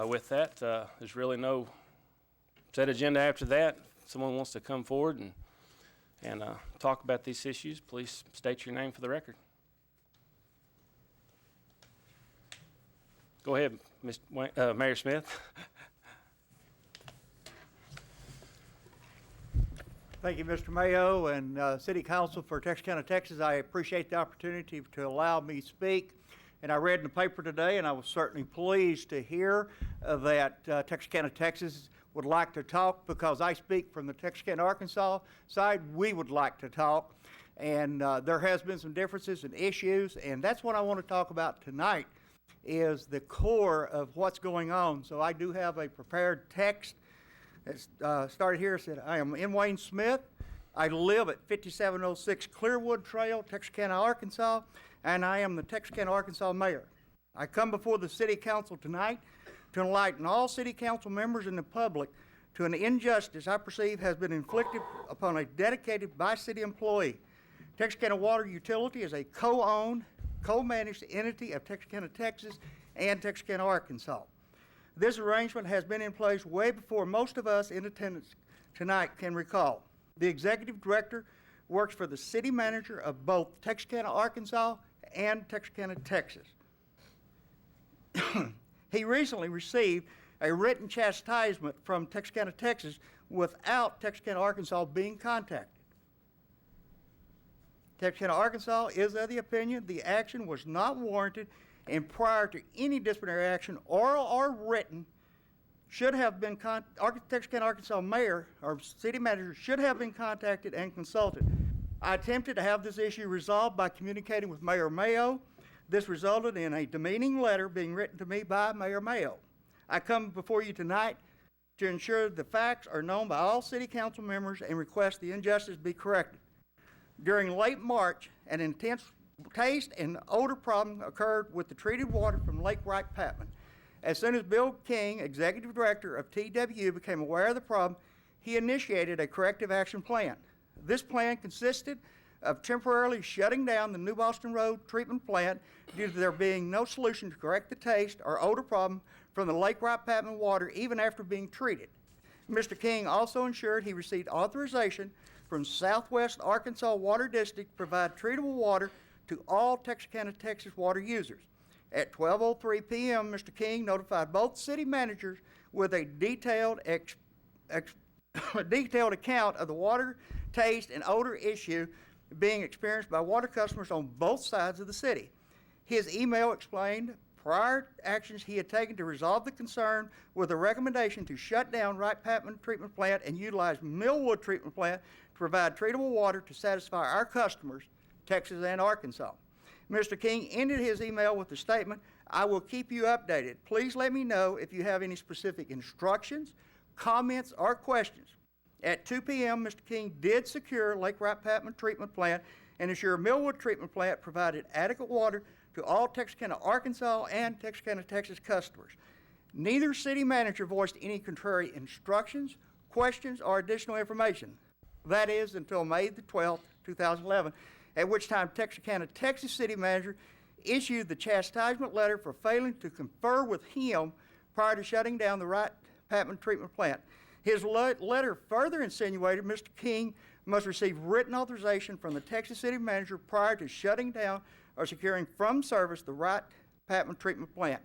With that, there's really no set agenda after that. If someone wants to come forward and talk about these issues, please state your name for the record. Go ahead, Mayor Smith. Thank you, Mr. Mayo and City Council for Texarkana, Texas. I appreciate the opportunity to allow me to speak. And I read in the paper today, and I was certainly pleased to hear that Texarkana, Texas would like to talk, because I speak from the Texarkana, Arkansas side. We would like to talk. And there has been some differences and issues, and that's what I want to talk about tonight, is the core of what's going on. So I do have a prepared text. It started here. It said, I am M. Wayne Smith. I live at 5706 Clearwood Trail, Texarkana, Arkansas, and I am the Texarkana, Arkansas mayor. I come before the City Council tonight to enlighten all City Council members and the public to an injustice I perceive has been inflicted upon a dedicated by-city employee. Texarkana Water Utility is a co-owned, co-managed entity of Texarkana, Texas and Texarkana, Arkansas. This arrangement has been in place way before most of us in attendance tonight can recall. The executive director works for the city manager of both Texarkana, Arkansas and Texarkana, Texas. He recently received a written chastisement from Texarkana, Texas without Texarkana, Arkansas being contacted. Texarkana, Arkansas is of the opinion the action was not warranted, and prior to any disciplinary action, oral or written, should have been Texarkana, Arkansas mayor or city manager should have been contacted and consulted. I attempted to have this issue resolved by communicating with Mayor Mayo. This resulted in a demeaning letter being written to me by Mayor Mayo. I come before you tonight to ensure the facts are known by all city council members and request the injustice be corrected. During late March, an intense taste and odor problem occurred with the treated water from Lake Wright-Patman. As soon as Bill King, executive director of TWU, became aware of the problem, he initiated a corrective action plan. This plan consisted of temporarily shutting down the New Boston Road treatment plant due to there being no solution to correct the taste or odor problem from the Lake Wright-Patman water even after being treated. Mr. King also ensured he received authorization from Southwest Arkansas Water District to provide treatable water to all Texarkana, Texas water users. At 12:03 p.m., Mr. King notified both city managers with a detailed account of the water taste and odor issue being experienced by water customers on both sides of the city. His email explained prior actions he had taken to resolve the concern with a recommendation to shut down Wright-Patman treatment plant and utilize Millwood treatment plant to provide treatable water to satisfy our customers, Texas and Arkansas. Mr. King ended his email with the statement, I will keep you updated. Please let me know if you have any specific instructions, comments, or questions. At 2 p.m., Mr. King did secure Lake Wright-Patman treatment plant and ensure Millwood treatment plant provided adequate water to all Texarkana, Arkansas and Texarkana, Texas customers. Neither city manager voiced any contrary instructions, questions, or additional information. That is until May the 12th, 2011, at which time Texarkana, Texas city manager issued the chastisement letter for failing to confer with him prior to shutting down the Wright-Patman treatment plant. His letter further insinuated Mr. King must receive written authorization from the Texas city manager prior to shutting down or securing from service the Wright-Patman treatment plant.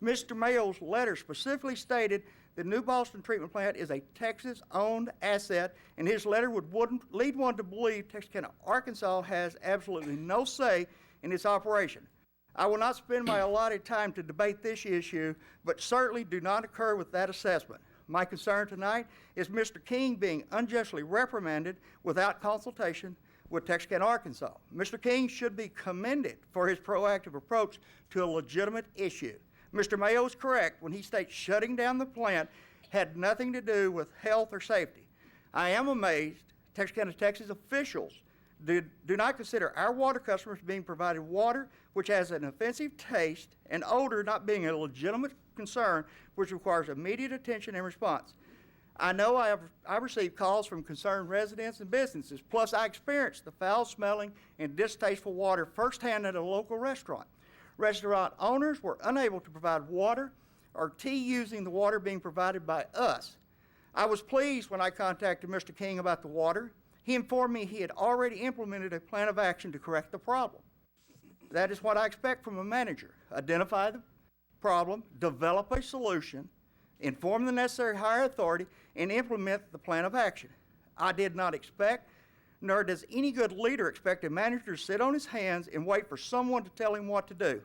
Mr. Mayo's letter specifically stated the New Boston treatment plant is a Texas-owned asset, and his letter would lead one to believe Texarkana, Arkansas has absolutely no say in its operation. I will not spend my allotted time to debate this issue, but certainly do not concur with that assessment. My concern tonight is Mr. King being unjustly reprimanded without consultation with Texarkana, Arkansas. Mr. King should be commended for his proactive approach to a legitimate issue. Mr. Mayo is correct when he states shutting down the plant had nothing to do with health or safety. I am amazed Texarkana, Texas officials do not consider our water customers being provided water which has an offensive taste and odor not being a legitimate concern which requires immediate attention and response. I know I received calls from concerned residents and businesses, plus I experienced the foul-smelling and distasteful water firsthand at a local restaurant. Restaurant owners were unable to provide water or T using the water being provided by us. I was pleased when I contacted Mr. King about the water. He informed me he had already implemented a plan of action to correct the problem. That is what I expect from a manager. Identify the problem, develop a solution, inform the necessary higher authority, and implement the plan of action. I did not expect, nor does any good leader expect, a manager to sit on his hands and wait for someone to tell him what to do.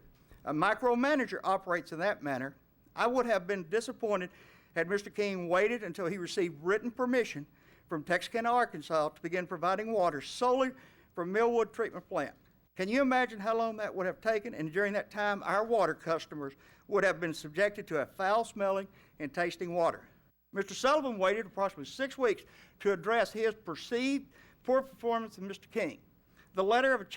A micromanager operates in that manner. I would have been disappointed had Mr. King waited until he received written permission from Texarkana, Arkansas to begin providing water solely from Millwood Treatment Plant. Can you imagine how long that would have taken? And during that time, our water customers would have been subjected to a foul-smelling and tasting water. Mr. Sullivan waited approximately 6 weeks to address his perceived poor performance of Mr. King. The letter of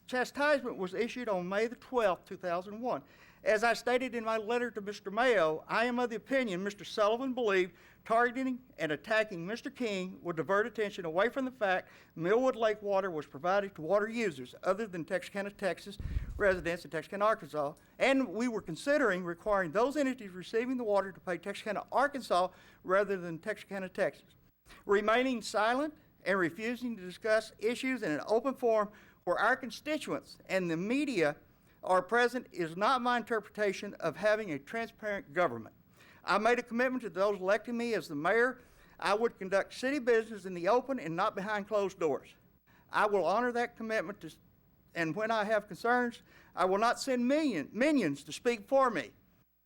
chastisement was issued on May the 12th, 2001. As I stated in my letter to Mr. Mayo, I am of the opinion Mr. Sullivan believed targeting and attacking Mr. King would divert attention away from the fact Millwood Lake water was provided to water users other than Texarkana, Texas residents in Texarkana, Arkansas, and we were considering requiring those entities receiving the water to pay Texarkana, Arkansas rather than Texarkana, Texas. Remaining silent and refusing to discuss issues in an open forum where our constituents and the media are present is not my interpretation of having a transparent government. I made a commitment to those electing me as the mayor. I would conduct city business in the open and not behind closed doors. I will honor that commitment, and when I have concerns, I will not send minions to speak for me.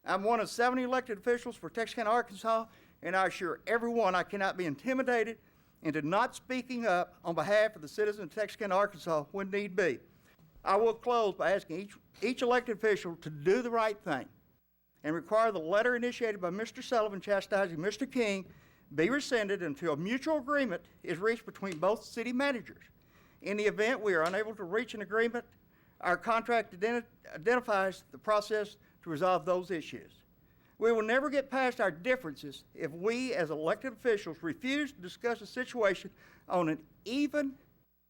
I'm one of 70 elected officials for Texarkana, Arkansas, and I assure everyone I cannot be intimidated into not speaking up on behalf of the citizens of Texarkana, Arkansas when need be. I will close by asking each elected official to do the right thing and require the letter initiated by Mr. Sullivan chastising Mr. King be rescinded until a mutual agreement is reached between both city managers. In the event we are unable to reach an agreement, our contract identifies the process to resolve those issues. We will never get past our differences if we as elected officials refuse to discuss a situation on an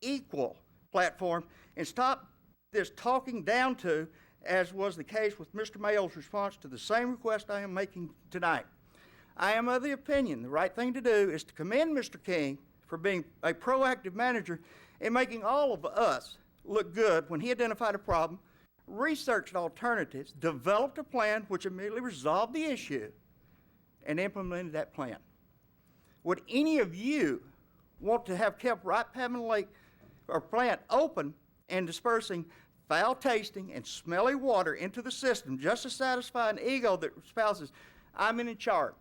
equal platform and stop this talking down to, as was the case with Mr. Mayo's response to the same request I am making tonight. I am of the opinion the right thing to do is to commend Mr. King for being a proactive manager and making all of us look good when he identified a problem, researched alternatives, developed a plan which immediately resolved the issue, and implemented that plan. Would any of you want to have kept Wright Patman Lake or plant open and dispersing foul tasting and smelly water into the system just to satisfy an ego that espouses, I'm in charge?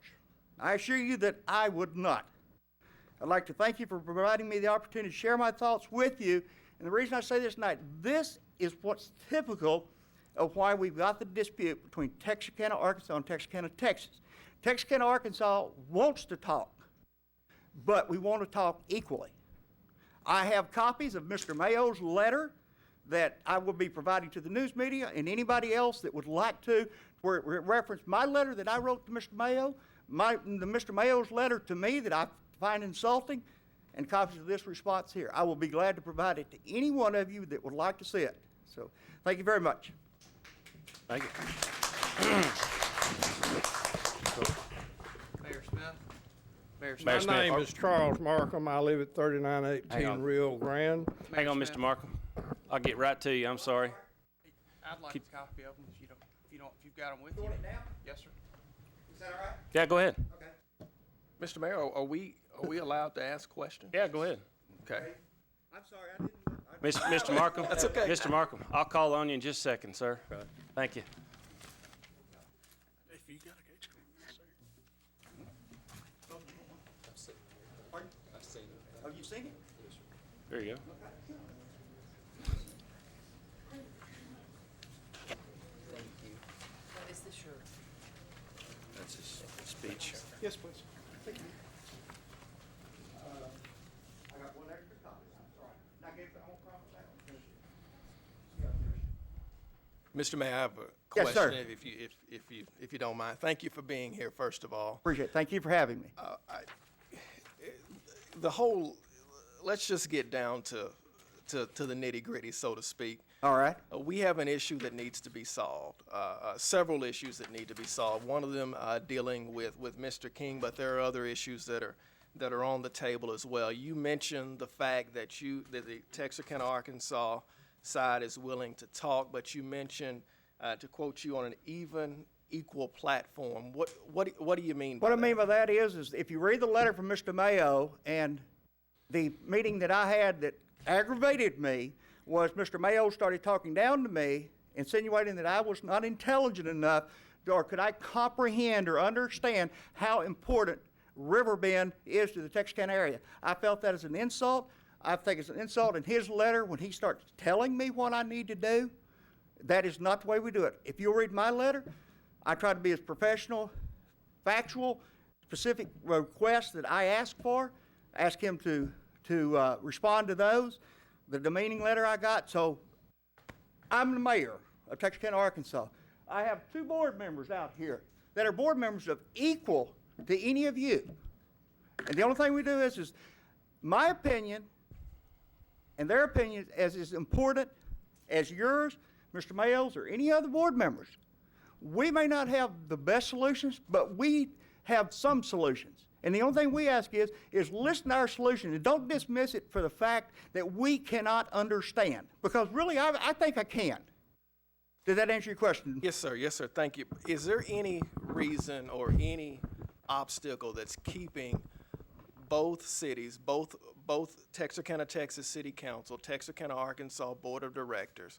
I assure you that I would not. I'd like to thank you for providing me the opportunity to share my thoughts with you. And the reason I say this tonight, this is what's typical of why we've got the dispute between Texarkana, Arkansas and Texarkana, Texas. Texarkana, Arkansas wants to talk, but we want to talk equally. I have copies of Mr. Mayo's letter that I will be providing to the news media and anybody else that would like to, where it referenced my letter that I wrote to Mr. Mayo, Mr. Mayo's letter to me that I find insulting, and copies of this response here. I will be glad to provide it to any one of you that would like to see it. So, thank you very much. Thank you. Mayor Smith. Mayor Mayor Smith. Smith. My name is Charles Markham. I live at Hang 3918 on. Rio Grande. Hang on, Mr. Markham. I'll get right to you. I'm sorry. I'd like Keep- a copy of them if you've got them with you. You want it now? Yes, sir. Is that all right? Yeah, go ahead. Okay. Mr. Mayor, are we allowed to ask questions? Yeah, go ahead. Okay. I'm sorry, I didn't. Mr. Markham? That's okay. Mr. Markham, I'll call on you in just a second, sir. Thank you. Oh, you seen it? There you go. What is the shirt? That's his speech. Yes, please. Thank you. I got one extra copy, I'm sorry. Now give it, I won't promise that. Mr. Mayor, I have a Yes, sir. question, if you don't mind. Thank you for being here, first of all. Appreciate it. Thank you for having me. Let's just get down to the nitty-gritty, so to speak. All right. We have an issue that needs to be solved, several issues that need to be solved. One of them dealing with Mr. King, but there are other issues that are on the table as well. You mentioned the fact that the Texarkana, Arkansas side is willing to talk, but you mentioned, to quote you, on an equal platform. What do you mean by What I that? mean by that is if you read the letter from Mr. Mayo and the meeting that I had that aggravated me was Mr. Mayo started talking down to me, insinuating that I was not intelligent enough or could I comprehend or understand how important Riverbend is to the Texarkana area. I felt that as an insult. I think it's an insult in his letter when he starts telling me what I need to do. That is not the way we do it. If you'll read my letter, I try to be as professional, factual, specific requests that I ask for, ask him to respond to those. The demeaning letter I got, so I'm the mayor of Texarkana, Arkansas. I have 2 board members out here that are board members of equal to any of you. And the only thing we do is my opinion and their opinion is important as yours, Mr. Mayo's, or any other board members. We may not have the best solutions, but we have some solutions. And the only thing we ask is listen to our solution and don't dismiss it for the fact that we cannot understand. Because really, I think I can. Did that answer your question? Yes, sir. Yes, sir. Thank you. Is there any reason or any obstacle that's keeping both cities, both Texarkana, Texas City Council, Texarkana, Arkansas Board of Directors,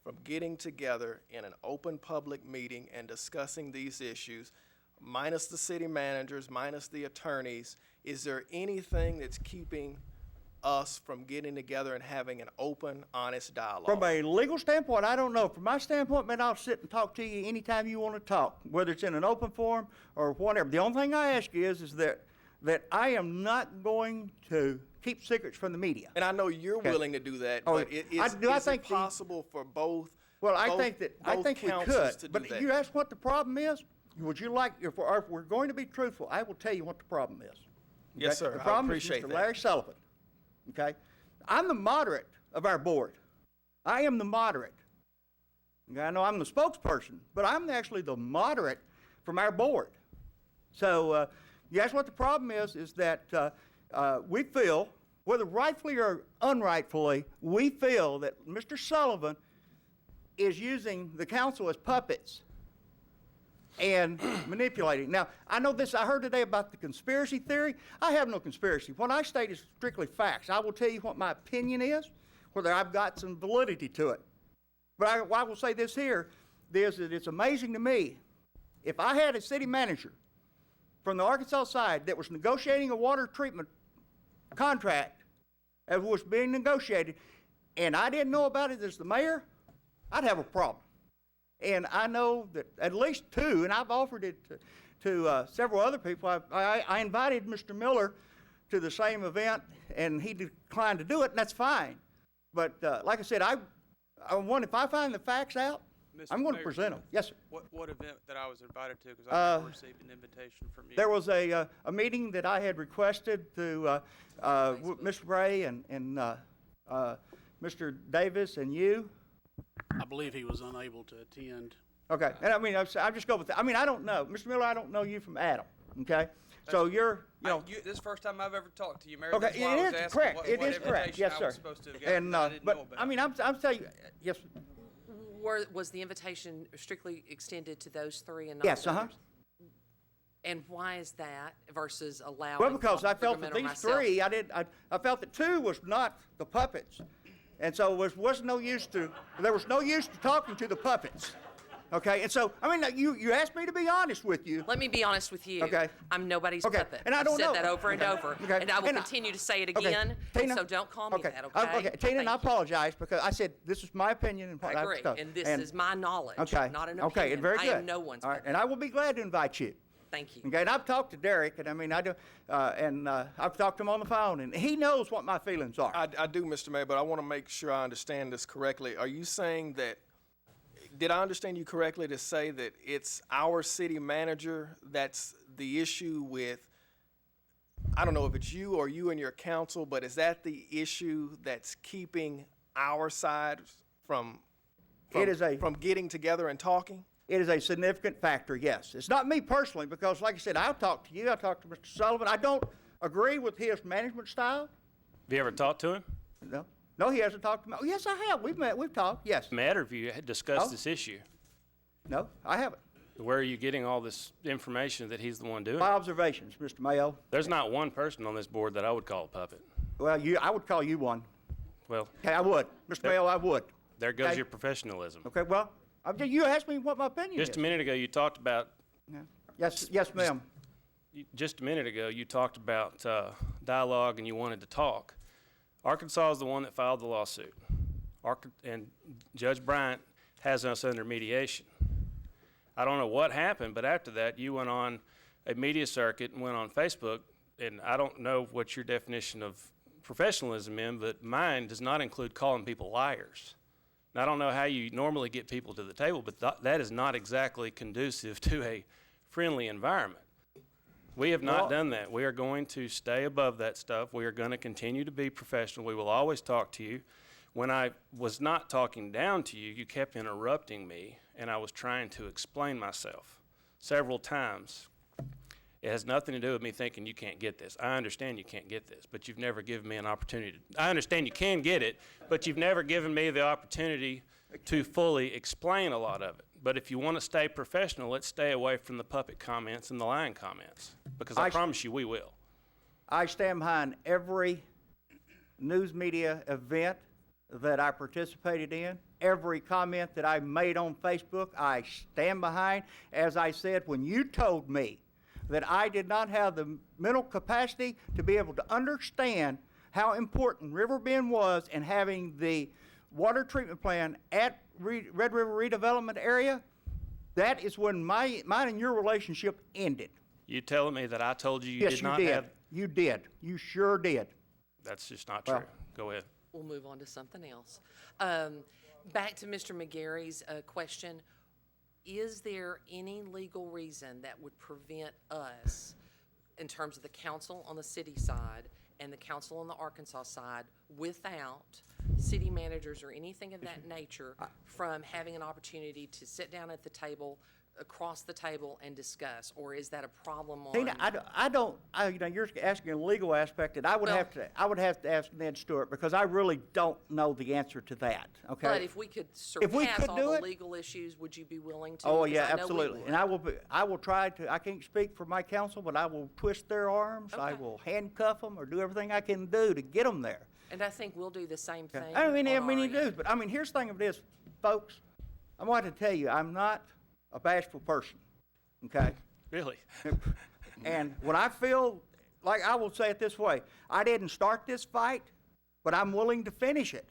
from getting together in an open public meeting and discussing these issues, minus the city managers, minus the attorneys? Is there anything that's keeping us from getting together and having an open, honest dialogue? From a legal standpoint, I don't know. From my standpoint, man, I'll sit and talk to you anytime you want to talk, whether it's in an open forum or whatever. The only thing I ask you is that I am not going to keep secrets from the media. And I know you're willing to do that, Oh, but I is think it possible for both? Well, I both- think we both councils to could, do but that? you asked what the problem is? Would you like, if we're going to be truthful, I will tell you what the problem is. Yes, Okay? sir. The I problem appreciate is Mr. that. Larry Sullivan, okay? I'm the moderate of our board. I am the moderate. Okay, I know I'm the spokesperson, but I'm actually the moderate from our board. So, you ask what the problem is that we feel, whether rightfully or unrightfully, we feel that Mr. Sullivan is using the council as puppets and manipulating. Now, I know this, I heard today about the conspiracy theory. I have no conspiracy. What I state is strictly facts. I will tell you what my opinion is, whether I've got some validity to it. But I will say this here, is that it's amazing to me, if I had a city manager from the Arkansas side that was negotiating a water treatment contract that was being negotiated, and I didn't know about it as the mayor, I'd have a problem. And I know that at least 2, and I've offered it to several other people. I invited Mr. Miller to the same event, and he declined to do it, and that's fine. But like I said, if I find the facts out, Mr. I'm going to Mayor, present them. Yes, sir. What event that I was invited to? Because I never received an invitation from you. There was a meeting that I had requested through Mr. Ray and Mr. Davis and you. I believe he was unable to attend. Okay, and I mean, I'm just going with that. I mean, I don't know. Mr. Miller, I don't know you from Adam, okay? So you're, This is the first time I've ever talked to you, Mayor. okay, That's why I was it is asking correct. what It is correct. invitation Yes, I sir. was supposed to have gotten And, that I didn't know but, about. I mean, I'm telling you, yes, Was the invitation strictly extended to those 3 and not yes, others? And why is that versus allowing? Well, because I felt that Riverman or these myself? 3, I felt that 2 was not the puppets. And so there was no use to talking to the puppets. Okay, and so, I mean, you asked me to be honest with you. Let me be honest with you. Okay. I'm nobody's Okay, puppet. and I don't I've know. said that over and Okay. over, Okay. and I will And continue to say it Okay, again. Tina, So don't call me that, okay? Okay, Tina, and I Thank you. apologize because I said this is my opinion and what I I've agree, stuff. and this is my knowledge, Okay, not an okay, opinion. and very good. I am no one's All right, puppet. and I will be glad to invite you. Thank you. Okay, and I've talked to Derek, and I mean, I do, I've talked to him on the phone, and he knows what my feelings are. I do, Mr. Mayor, but I want to make sure I understand this correctly. Are you saying that, did I understand you correctly to say that it's our city manager that's the issue with, I don't know if it's you or you and your council, but is that the issue that's keeping our side from It getting together and talking? is a significant factor, yes. It's not me personally, because like I said, I'll talk to you, I'll talk to Mr. Sullivan. I don't agree with his management style. Have you ever talked to him? No. No, he hasn't talked to me. Oh, yes, I have. We've met, we've talked, yes. Met, or have you discussed Oh. this issue? No, I haven't. Where are you getting all this information that he's the one doing My it? observations, Mr. Mayo. There's not one person on this board that I would call a puppet. Well, I would call you one. Well, Okay, I would. Mr. Mayo, I would. there goes Okay. your professionalism. Okay, well, you asked me what my opinion is. Just a minute ago, you talked about Yeah. Yes, ma'am. just a minute ago, you talked about dialogue and you wanted to talk. Arkansas is the one that filed the lawsuit. And Judge Bryant has us under mediation. I don't know what happened, but after that, you went on a media circuit and went on Facebook, and I don't know what your definition of professionalism is, but mine does not include calling people liars. And I don't know how you normally get people to the table, but that is not exactly conducive to a friendly environment. We have not done that. We are going to stay above that stuff. We are going to continue to be professional. We will always talk to you. When I was not talking down to you, you kept interrupting me, and I was trying to explain myself several times. It has nothing to do with me thinking you can't get this. I understand you can't get this, but you've never given me an opportunity. I understand you can get it, but you've never given me the opportunity to fully explain a lot of it. But if you want to stay professional, let's stay away from the puppet comments and the lying comments, because I promise you we will. I stand behind every news media event that I participated in. Every comment that I made on Facebook, I stand behind. As I said, when you told me that I did not have the mental capacity to be able to understand how important River Bend was in having the water treatment plant at Red River redevelopment area, that is when mine and your relationship ended. You telling me that I told you you Yes, did you not did. have? You did. You sure did. That's just not Well- true. Go ahead. We'll move on to something else. Back to Mr. McGarry's question. Is there any legal reason that would prevent us, in terms of the council on the city side and the council on the Arkansas side, without city managers or anything of that nature, from having an opportunity to sit down at the table, across the table, and discuss? Or is that a problem on? Tina, you're asking a legal aspect, and I would Well- have to ask Ned Stewart, because I really don't know the answer to that, okay? But if we could If we surpass could all do the it- legal issues, would you be willing to? Oh, 'Cause yeah, I know we absolutely. would. And I will try to, I can't speak for my council, but I will twist their arms. I Okay. will handcuff them or do everything I can do to get them there. And I think we'll do the same thing. I mean, on our you end. do, but I mean, here's the thing of this, folks. I want to tell you, I'm not a bashful person, okay? Really? And when I feel, like I will say it this way, I didn't start this fight, but I'm willing to finish it.